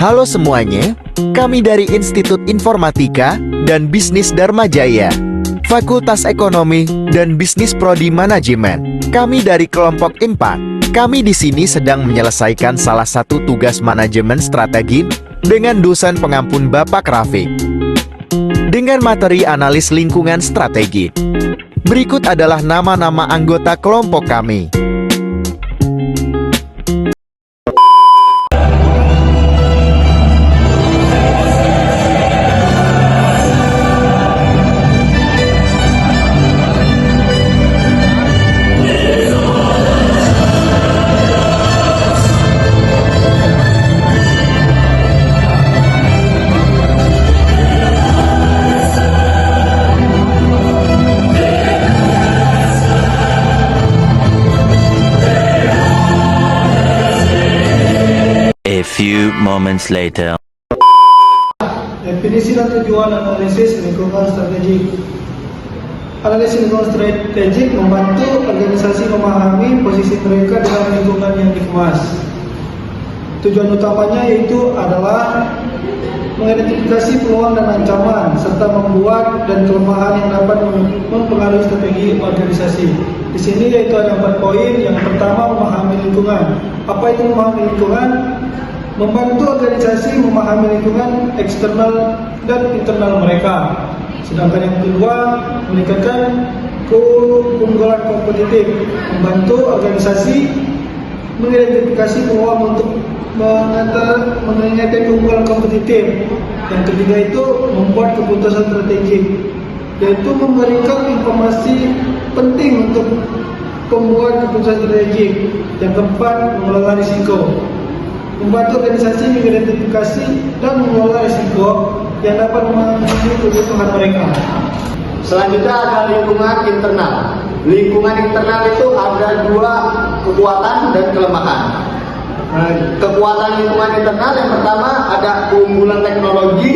Halo semuanya, kami dari Institut Informatika dan Bisnis Dharma Jaya, Fakultas Ekonomi dan Bisnis Prodi Manajemen. Kami dari kelompok 4. Kami di sini sedang menyelesaikan salah satu tugas manajemen strategi dengan dosen pengampun Bapak Rafiq. Dengan materi analis lingkungan strategi. Berikut adalah nama-nama anggota kelompok kami. A few moments later. Definisi dan tujuan analisis lingkungan strategik. Analisis lingkungan strategik membantu organisasi memahami posisi mereka dalam lingkungan yang dikemas. Tujuan utamanya yaitu adalah mengidentifikasi peluang dan ancaman serta membuat dan kelemahan yang dapat mempengaruhi strategi organisasi. Di sini yaitu ada 4 poin. Yang pertama, memahami lingkungan. Apa itu memahami lingkungan? Membantu organisasi memahami lingkungan eksternal dan internal mereka. Sedangkan yang kedua, meningkatkan keunggulan kompetitif, membantu organisasi mengidentifikasi peluang untuk meningkatkan keunggulan kompetitif. Yang ketiga itu membuat keputusan strategik, yaitu memberikan informasi penting untuk membuat keputusan strategik. Yang keempat, mengelola risiko, membantu organisasi mengidentifikasi dan mengelola risiko yang dapat memenuhi kebutuhan mereka. Selanjutnya ada lingkungan internal. Lingkungan internal itu ada 2 kekuatan dan kelemahan. Kekuatan lingkungan internal yang pertama ada keunggulan teknologi,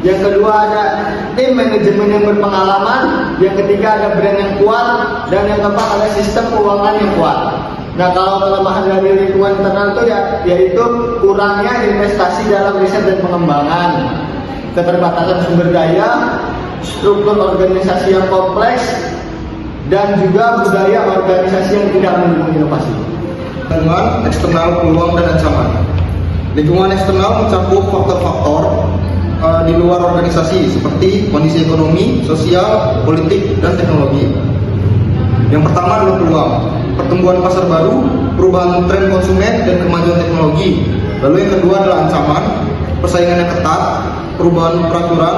yang kedua ada tim manajemen yang berpengalaman, yang ketiga ada brand yang kuat, dan yang keempat ada sistem keuangan yang kuat. Nah, kalau kelemahan dari lingkungan internal itu yaitu kurangnya investasi dalam riset dan pengembangan, keterbatasan sumber daya, struktur organisasi yang kompleks, dan juga budaya organisasi yang tidak mendukung inovasi. Lingkungan eksternal, peluang dan ancaman. Lingkungan eksternal mencakup faktor-faktor di luar organisasi seperti kondisi ekonomi, sosial, politik, dan teknologi. Yang pertama adalah peluang, pertumbuhan pasar baru, perubahan tren konsumen, dan kemajuan teknologi. Lalu yang kedua adalah ancaman, persaingan yang ketat, perubahan peraturan,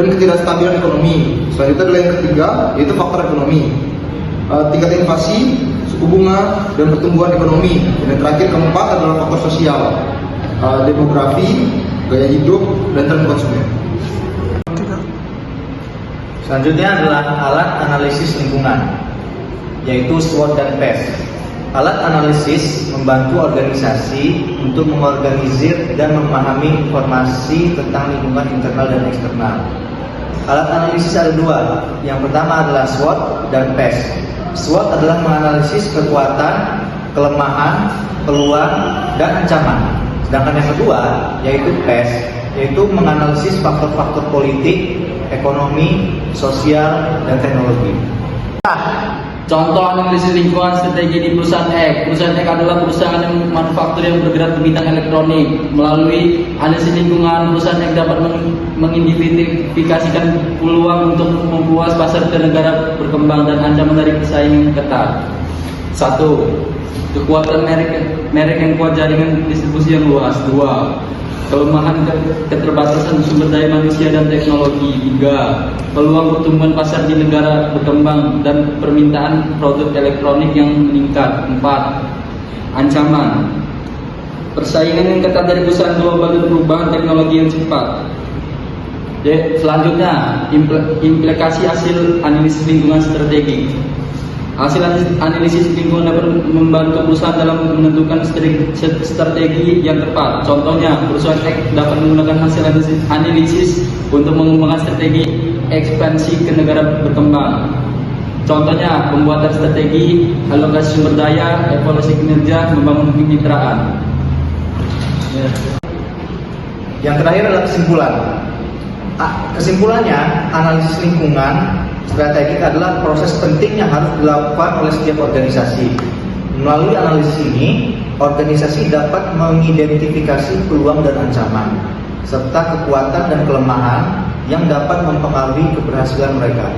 dan ketidakstabilan ekonomi. Selanjutnya adalah yang ketiga, yaitu faktor ekonomi, tingkat inflasi, suku bunga, dan pertumbuhan ekonomi. Dan yang terakhir keempat adalah faktor sosial, demografi, gaya hidup, dan tren konsumen. Selanjutnya adalah alat analisis lingkungan, yaitu SWOT dan PES. Alat analisis membantu organisasi untuk mengorganisir dan memahami informasi tentang lingkungan internal dan eksternal. Alat analisis ada 2. Yang pertama adalah SWOT dan PES. SWOT adalah menganalisis kekuatan, kelemahan, peluang, dan ancaman. Sedangkan yang kedua yaitu PES, yaitu menganalisis faktor-faktor politik, ekonomi, sosial, dan teknologi. Contoh analisis lingkungan strategi di perusahaan X. Perusahaan X adalah perusahaan yang manufaktur yang bergerak di bidang elektronik. Melalui analisis lingkungan, perusahaan X dapat mengidentifikasikan peluang untuk memperluas pasar ke negara berkembang dan ancaman dari persaingan ketat. 1. Kekuatan merek yang kuat, jaringan distribusi yang luas. 2. Kelemahan keterbatasan sumber daya manusia dan teknologi. 3. Peluang pertumbuhan pasar di negara berkembang dan permintaan produk elektronik yang meningkat. 4. Ancaman persaingan yang ketat dari perusahaan global dan perubahan teknologi yang cepat. Selanjutnya, implikasi hasil analisis lingkungan strategi. Hasil analisis lingkungan dapat membantu perusahaan dalam menentukan strategi yang tepat. Contohnya, perusahaan X dapat menggunakan hasil analisis untuk mengembangkan strategi ekspansi ke negara berkembang. Contohnya, pembuatan strategi, alokasi sumber daya, evaluasi kinerja, membangun kemitraan. Yang terakhir adalah kesimpulan. Kesimpulannya, analisis lingkungan strategik adalah proses penting yang harus dilakukan oleh setiap organisasi. Melalui analisis ini, organisasi dapat mengidentifikasi peluang dan ancaman, serta kekuatan dan kelemahan yang dapat mempengaruhi keberhasilan mereka.